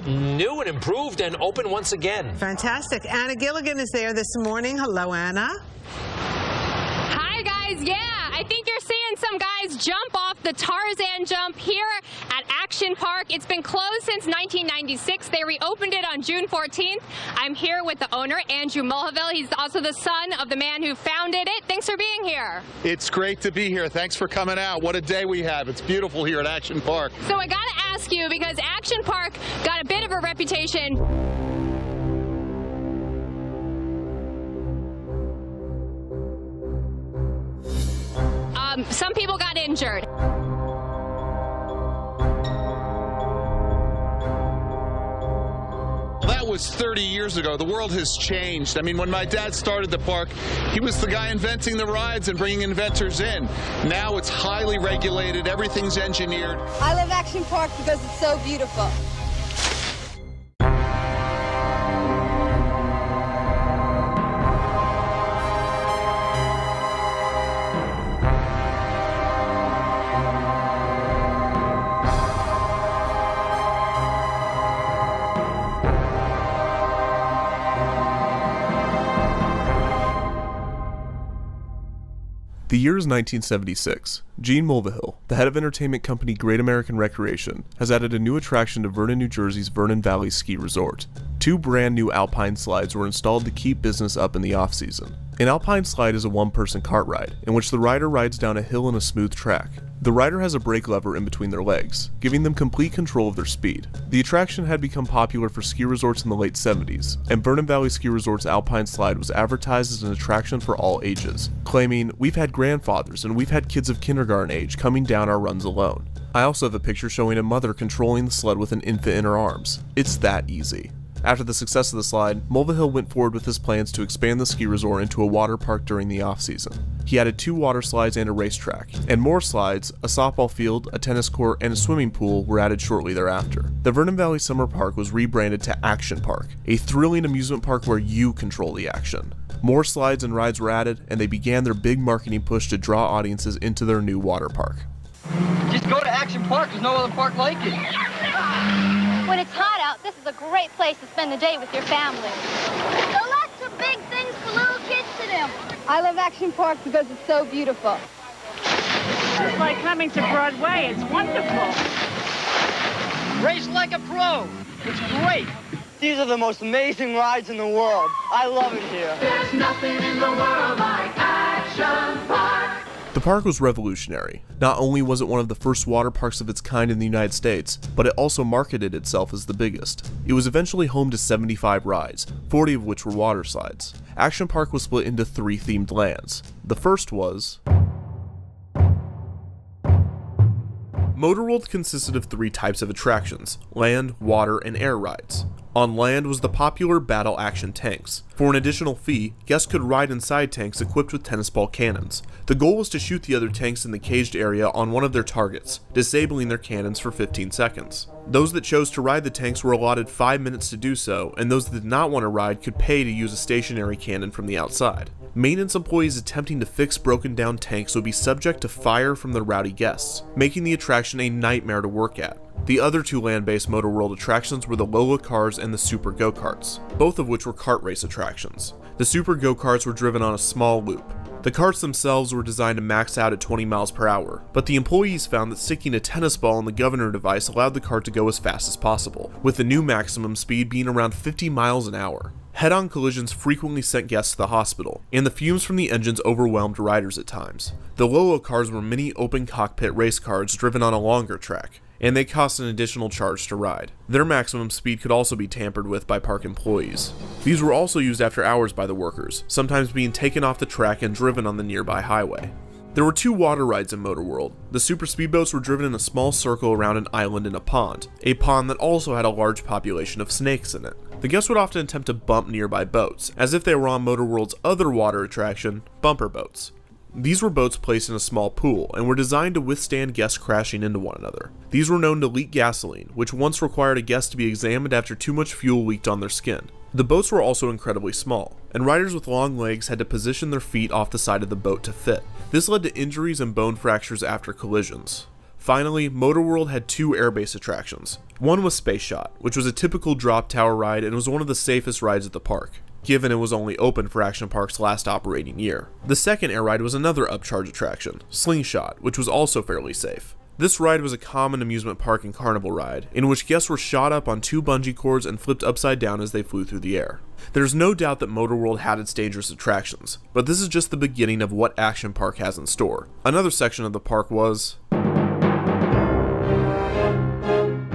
new and improved and open once again. Fantastic. Anna Gilligan is there this morning. Hello, Anna. Hi, guys. Yeah, I think you're seeing some guys jump off the Tarzan jump here at Action Park. It's been closed since 1996. They reopened it on June 14th. I'm here with the owner, Andrew Mulhaville. He's also the son of the man who founded it. Thanks for being here. It's great to be here. Thanks for coming out. What a day we have. It's beautiful here at Action Park. So I got to ask you, because Action Park got a bit of a reputation. Some people got injured. That was 30 years ago. The world has changed. I mean, when my dad started the park, he was the guy inventing the rides and bringing inventors in. Now it's highly regulated. Everything's engineered. I love Action Park because it's so beautiful. The year is 1976. Gene Mulvihill, the head of entertainment company Great American Recreation, has added a new attraction to Vernon, New Jersey's Vernon Valley Ski Resort. 2 brand new alpine slides were installed to keep business up in the off-season. An alpine slide is a one-person cart ride, in which the rider rides down a hill in a smooth track. The rider has a brake lever in between their legs, giving them complete control of their speed. The attraction had become popular for ski resorts in the late 70s, and Vernon Valley Ski Resort's alpine slide was advertised as an attraction for all ages, claiming, "We've had grandfathers and we've had kids of kindergarten age coming down our runs alone." I also have a picture showing a mother controlling the sled with an infant in her arms. It's that easy. After the success of the slide, Mulvihill went forward with his plans to expand the ski resort into a water park during the off-season. He added 2 water slides and a racetrack, and more slides, a softball field, a tennis court, and a swimming pool were added shortly thereafter. The Vernon Valley Summer Park was rebranded to Action Park, a thrilling amusement park where you control the action. More slides and rides were added, and they began their big marketing push to draw audiences into their new water park. Just go to Action Park, there's no other park like it. When it's hot out, this is a great place to spend the day with your family. There are lots of big things for little kids to do. I love Action Park because it's so beautiful. It's like coming to Broadway. It's wonderful. Race like a pro. It's great. These are the most amazing rides in the world. I love it here. There's nothing in the world like Action Park. The park was revolutionary. Not only was it one of the first water parks of its kind in the United States, but it also marketed itself as the biggest. It was eventually home to 75 rides, 40 of which were water slides. Action Park was split into 3 themed lands. The first was... Motorworld consisted of 3 types of attractions: land, water, and air rides. On land was the popular battle action tanks. For an additional fee, guests could ride inside tanks equipped with tennis ball cannons. The goal was to shoot the other tanks in the caged area on one of their targets, disabling their cannons for 15 seconds. Those that chose to ride the tanks were allotted 5 minutes to do so, and those that did not want to ride could pay to use a stationary cannon from the outside. Maintenance employees attempting to fix broken down tanks would be subject to fire from the rowdy guests, making the attraction a nightmare to work at. The other 2 land-based Motorworld attractions were the Lola Cars and the Super Go-Karts, both of which were kart race attractions. The Super Go-Karts were driven on a small loop. The karts themselves were designed to max out at 20 miles per hour, but the employees found that sticking a tennis ball in the governor device allowed the kart to go as fast as possible, with the new maximum speed being around 50 miles an hour. Head-on collisions frequently sent guests to the hospital, and the fumes from the engines overwhelmed riders at times. The Lolo cars were mini open cockpit race cars driven on a longer track, and they cost an additional charge to ride. Their maximum speed could also be tampered with by park employees. These were also used after hours by the workers, sometimes being taken off the track and driven on the nearby highway. There were 2 water rides in Motorworld. The super speedboats were driven in a small circle around an island in a pond that also had a large population of snakes in it. The guests would often attempt to bump nearby boats, as if they were on Motorworld's other water attraction, bumper boats. These were boats placed in a small pool and were designed to withstand guests crashing into one another. These were known to leak gasoline, which once required a guest to be examined after too much fuel leaked on their skin. The boats were also incredibly small, and riders with long legs had to position their feet off the side of the boat to fit. This led to injuries and bone fractures after collisions. Finally, Motorworld had 2 airbase attractions. One was Space Shot, which was a typical drop tower ride and was one of the safest rides at the park, given it was only open for Action Park's last operating year. The second air ride was another upcharge attraction, Slingshot, which was also fairly safe. This ride was a common amusement park and carnival ride, in which guests were shot up on 2 bungee cords and flipped upside down as they flew through the air. There's no doubt that Motorworld had its dangerous attractions, but this is just the beginning of what Action Park has in store. Another section of the park was...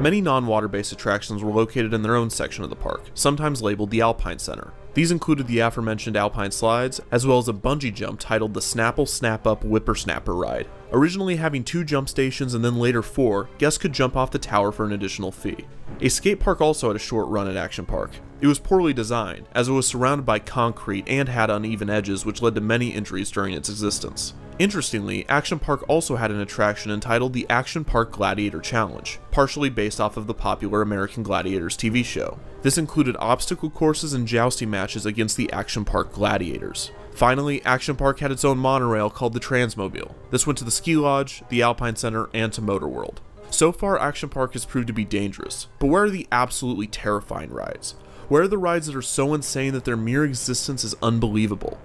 Many non-water-based attractions were located in their own section of the park, sometimes labeled the Alpine Center. These included the aforementioned Alpine slides, as well as a bungee jump titled the Snapple Snap Up Whippersnapper ride. Originally having 2 jump stations and then later 4, guests could jump off the tower for an additional fee. A skate park also had a short run at Action Park. It was poorly designed, as it was surrounded by concrete and had uneven edges, which led to many injuries during its existence. Interestingly, Action Park also had an attraction entitled the Action Park Gladiator Challenge, partially based off of the popular American Gladiators TV show. This included obstacle courses and jousting matches against the Action Park Gladiators. Finally, Action Park had its own monorail called the Transmobile. This went to the Ski Lodge, the Alpine Center, and to Motorworld. So far, Action Park has proved to be dangerous, but where are the absolutely terrifying rides? Where are the rides that are so insane that their mere existence is unbelievable?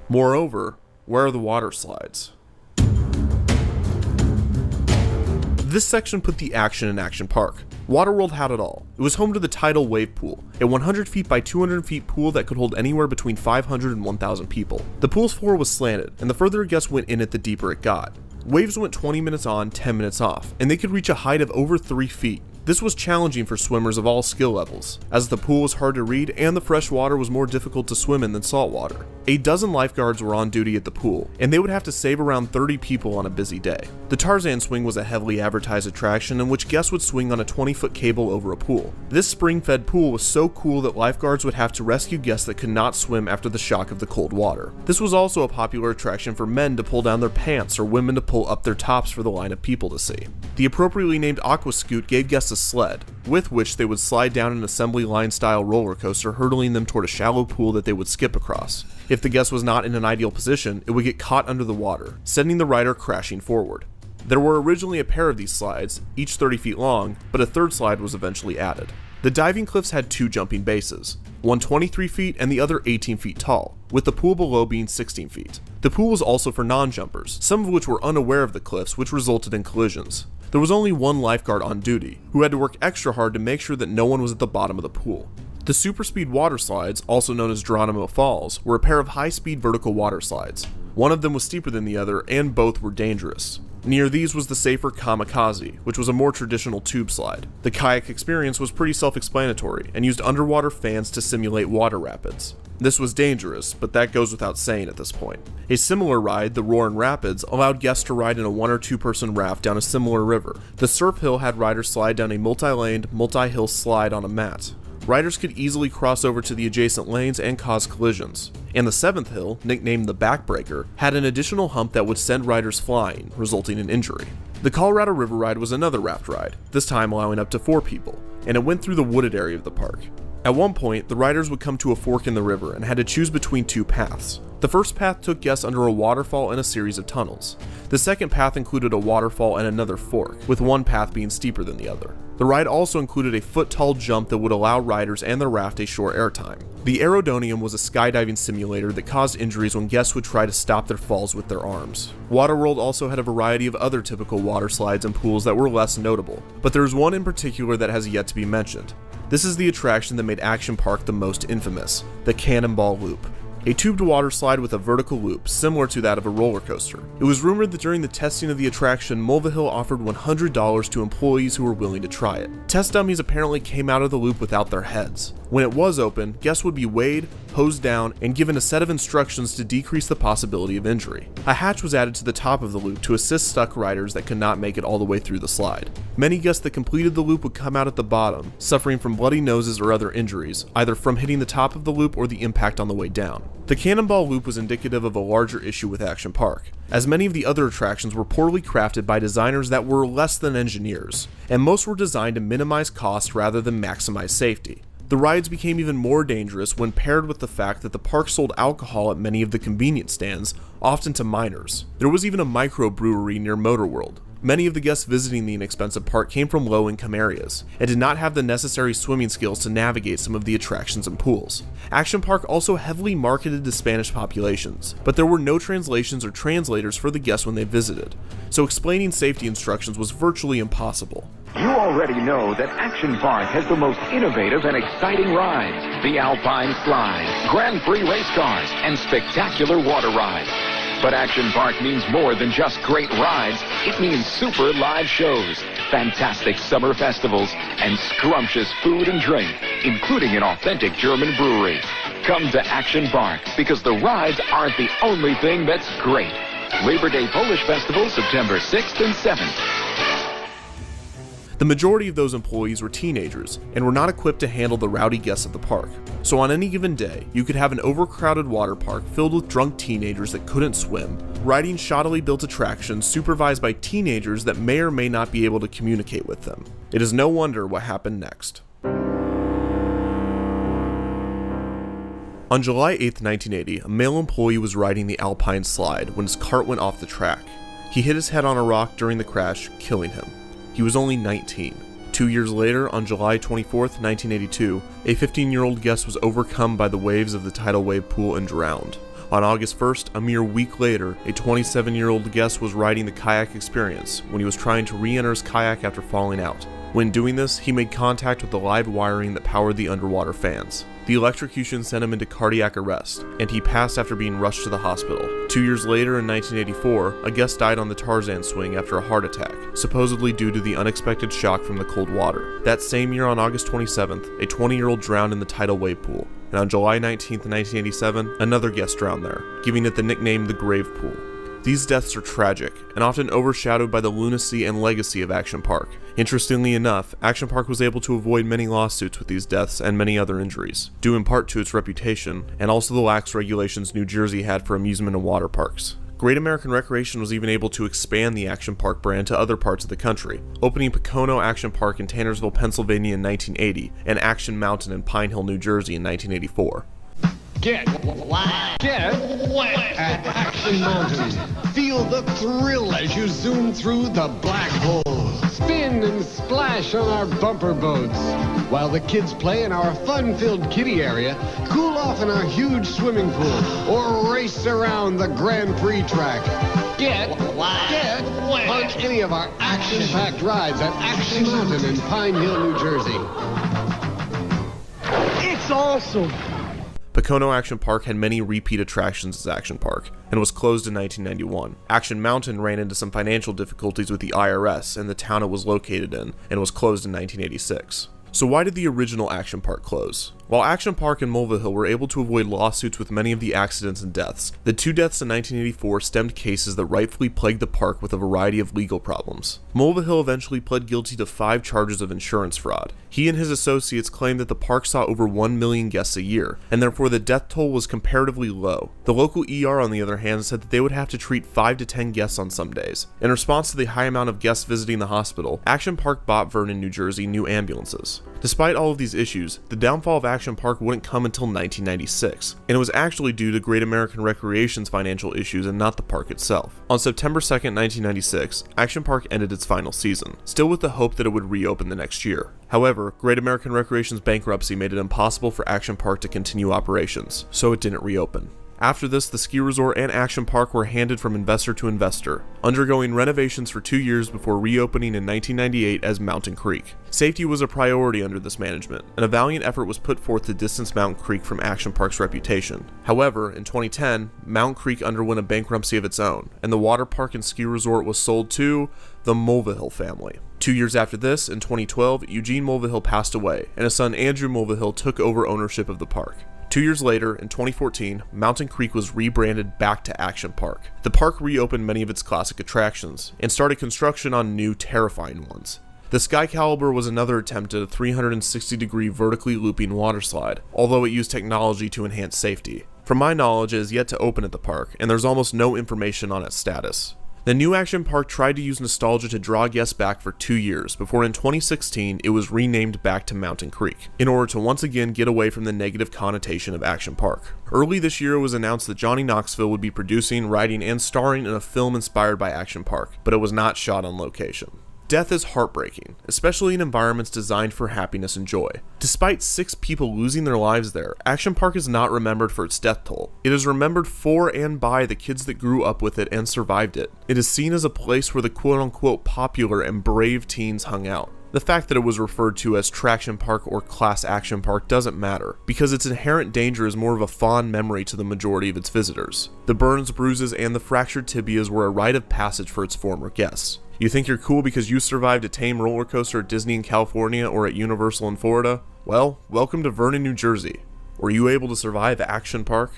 Moreover, where are the water slides? This section put the action in Action Park. Waterworld had it all. It was home to the tidal wave pool, a 100 feet by 200 feet pool that could hold anywhere between 500 and 1,000 people. The pool's floor was slanted, and the further a guest went in it, the deeper it got. Waves went 20 minutes on, 10 minutes off, and they could reach a height of over 3 feet. This was challenging for swimmers of all skill levels, as the pool was hard to read and the fresh water was more difficult to swim in than salt water. A dozen lifeguards were on duty at the pool, and they would have to save around 30 people on a busy day. The Tarzan swing was a heavily advertised attraction in which guests would swing on a 20-foot cable over a pool. This spring-fed pool was so cool that lifeguards would have to rescue guests that could not swim after the shock of the cold water. This was also a popular attraction for men to pull down their pants or women to pull up their tops for the line of people to see. The appropriately named Aqua Scoot gave guests a sled, with which they would slide down an assembly line style roller coaster, hurtling them toward a shallow pool that they would skip across. If the guest was not in an ideal position, it would get caught under the water, sending the rider crashing forward. There were originally a pair of these slides, each 30 feet long, but a third slide was eventually added. The diving cliffs had 2 jumping bases, one 23 feet and the other 18 feet tall, with the pool below being 16 feet. The pool was also for non-jumpers, some of which were unaware of the cliffs, which resulted in collisions. There was only one lifeguard on duty, who had to work extra hard to make sure that no one was at the bottom of the pool. The super speed water slides, also known as Geronimo Falls, were a pair of high-speed vertical water slides. One of them was steeper than the other, and both were dangerous. Near these was the safer Kamikaze, which was a more traditional tube slide. The kayak experience was pretty self-explanatory, and used underwater fans to simulate water rapids. This was dangerous, but that goes without saying at this point. A similar ride, the Roarin' Rapids, allowed guests to ride in a 1 or 2 person raft down a similar river. The Surf Hill had riders slide down a multi-laned, multi-hill slide on a mat. Riders could easily cross over to the adjacent lanes and cause collisions. And the 7th hill, nicknamed the Backbreaker, had an additional hump that would send riders flying, resulting in injury. The Colorado River Ride was another raft ride, this time allowing up to 4 people, and it went through the wooded area of the park. At one point, the riders would come to a fork in the river and had to choose between 2 paths. The first path took guests under a waterfall and a series of tunnels. The second path included a waterfall and another fork, with one path being steeper than the other. The ride also included a foot-tall jump that would allow riders and their raft a short airtime. The Aerodonium was a skydiving simulator that caused injuries when guests would try to stop their falls with their arms. Waterworld also had a variety of other typical water slides and pools that were less notable, but there is one in particular that has yet to be mentioned. This is the attraction that made Action Park the most infamous, the Cannonball Loop. A tubed water slide with a vertical loop, similar to that of a roller coaster. It was rumored that during the testing of the attraction, Mulvihill offered $100 to employees who were willing to try it. Test dummies apparently came out of the loop without their heads. When it was open, guests would be weighed, hosed down, and given a set of instructions to decrease the possibility of injury. A hatch was added to the top of the loop to assist stuck riders that could not make it all the way through the slide. Many guests that completed the loop would come out at the bottom, suffering from bloody noses or other injuries, either from hitting the top of the loop or the impact on the way down. The Cannonball Loop was indicative of a larger issue with Action Park, as many of the other attractions were poorly crafted by designers that were less than engineers, and most were designed to minimize cost rather than maximize safety. The rides became even more dangerous when paired with the fact that the park sold alcohol at many of the convenience stands, often to minors. There was even a microbrewery near Motorworld. Many of the guests visiting the inexpensive park came from low-income areas and did not have the necessary swimming skills to navigate some of the attractions and pools. Action Park also heavily marketed to Spanish populations, but there were no translations or translators for the guests when they visited, so explaining safety instructions was virtually impossible. You already know that Action Park has the most innovative and exciting rides. The Alpine Slide, Grand Prix race cars, and spectacular water rides. But Action Park means more than just great rides. It means super live shows, fantastic summer festivals, and scrumptious food and drink, including an authentic German brewery. Come to Action Park, because the rides aren't the only thing that's great. Labor Day Polish Festival, September 6th and 7th. The majority of those employees were teenagers and were not equipped to handle the rowdy guests of the park. So on any given day, you could have an overcrowded water park filled with drunk teenagers that couldn't swim, riding shoddily built attractions supervised by teenagers that may or may not be able to communicate with them. It is no wonder what happened next. On July 8, 1980, a male employee was riding the Alpine Slide when his cart went off the track. He hit his head on a rock during the crash, killing him. He was only 19. 2 years later, on July 24, 1982, a 15-year-old guest was overcome by the waves of the tidal wave pool and drowned. On August 1st, a mere week later, a 27-year-old guest was riding the kayak experience when he was trying to re-enter his kayak after falling out. When doing this, he made contact with the live wiring that powered the underwater fans. The electrocution sent him into cardiac arrest, and he passed after being rushed to the hospital. 2 years later, in 1984, a guest died on the Tarzan swing after a heart attack, supposedly due to the unexpected shock from the cold water. That same year, on August 27th, a 20-year-old drowned in the tidal wave pool, and on July 19th, 1987, another guest drowned there, giving it the nickname the Grave Pool. These deaths are tragic, and often overshadowed by the lunacy and legacy of Action Park. Interestingly enough, Action Park was able to avoid many lawsuits with these deaths and many other injuries, due in part to its reputation, and also the lax regulations New Jersey had for amusement and water parks. Great American Recreation was even able to expand the Action Park brand to other parts of the country, opening Pocono Action Park in Tannersville, Pennsylvania in 1980, and Action Mountain in Pine Hill, New Jersey in 1984. Get wild. Get wet at Action Mountain. Feel the thrill as you zoom through the black hole. Spin and splash on our bumper boats. While the kids play in our fun-filled kiddie area, cool off in our huge swimming pool, or race around the Grand Prix track. Get wild. Get wet on any of our action-packed rides at Action Mountain in Pine Hill, New Jersey. It's awesome. Pocono Action Park had many repeat attractions as Action Park, and was closed in 1991. Action Mountain ran into some financial difficulties with the IRS and the town it was located in, and was closed in 1986. So why did the original Action Park close? While Action Park and Mulvihill were able to avoid lawsuits with many of the accidents and deaths, the two deaths in 1984 stemmed cases that rightfully plagued the park with a variety of legal problems. Mulvihill eventually pled guilty to 5 charges of insurance fraud. He and his associates claimed that the park saw over 1 million guests a year, and therefore the death toll was comparatively low. The local ER, on the other hand, said that they would have to treat 5 to 10 guests on some days. In response to the high amount of guests visiting the hospital, Action Park bought Vernon, New Jersey, new ambulances. Despite all of these issues, the downfall of Action Park wouldn't come until 1996, and it was actually due to Great American Recreation's financial issues and not the park itself. On September 2nd, 1996, Action Park ended its final season, still with the hope that it would reopen the next year. However, Great American Recreation's bankruptcy made it impossible for Action Park to continue operations, so it didn't reopen. After this, the ski resort and Action Park were handed from investor to investor, undergoing renovations for 2 years before reopening in 1998 as Mountain Creek. Safety was a priority under this management, and a valiant effort was put forth to distance Mountain Creek from Action Park's reputation. However, in 2010, Mountain Creek underwent a bankruptcy of its own, and the water park and ski resort was sold to the Mulvihill family. 2 years after this, in 2012, Eugene Mulvihill passed away, and his son Andrew Mulvihill took over ownership of the park. 2 years later, in 2014, Mountain Creek was rebranded back to Action Park. The park reopened many of its classic attractions, and started construction on new, terrifying ones. The Sky Caliber was another attempt at a 360-degree vertically looping water slide, although it used technology to enhance safety. From my knowledge, it is yet to open at the park, and there's almost no information on its status. The new action park tried to use nostalgia to draw guests back for 2 years, before in 2016 it was renamed back to Mountain Creek, in order to once again get away from the negative connotation of Action Park. Early this year it was announced that Johnny Knoxville would be producing, writing, and starring in a film inspired by Action Park, but it was not shot on location. Death is heartbreaking, especially in environments designed for happiness and joy. Despite 6 people losing their lives there, Action Park is not remembered for its death toll. It is remembered for and by the kids that grew up with it and survived it. It is seen as a place where the quote-unquote popular and brave teens hung out. The fact that it was referred to as Traction Park or Class Action Park doesn't matter, because its inherent danger is more of a fond memory to the majority of its visitors. The burns, bruises, and the fractured tibias were a rite of passage for its former guests. You think you're cool because you survived a tame roller coaster at Disney in California or at Universal in Florida? Well, welcome to Vernon, New Jersey. Were you able to survive Action Park?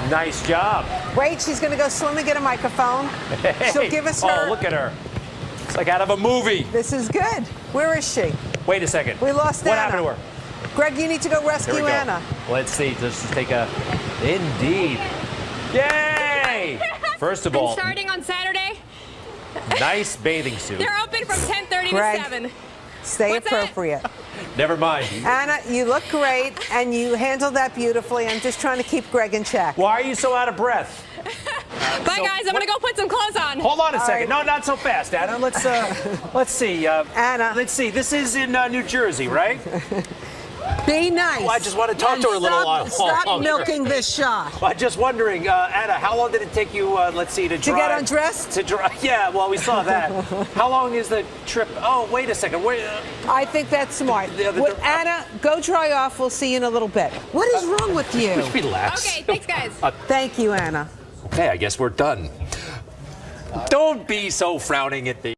Nice job. Wait, she's going to go swim and get a microphone. Hey. She'll give us her. Oh, look at her. It's like out of a movie. This is good. Where is she? Wait a second. We lost What Anna. happened to her? Greg, you need to go rescue Here we go. Anna. Let's see. Let's just take a... Indeed. Yay! First of all... I'm starting on Saturday. Nice bathing suit. They're open from 10:30 Greg, to 7. Stay What's appropriate. Never mind. Anna, you look great, and you handled that beautifully. I'm just trying to keep Greg in check. Why are you so out of breath? Bye, guys. I'm going to go put some clothes on. Hold on a second. right. No, not so fast, Anna. Let's see. Anna. Let's see. This is in New Jersey, right? Be nice. Well, I just want to talk to her a little while. Stop milking this shot. I'm just wondering, Anna, how long did it take you, let's see, to drive? To get undressed? To drive. Yeah, well, we saw that. How long is the trip? Oh, wait a second. Wait. I think that's smart. Anna, go dry off. We'll see you in a little bit. What is wrong with you? Relax. Okay, thanks, guys. Thank you, Anna. Okay, I guess we're done. Don't be so frowning at me.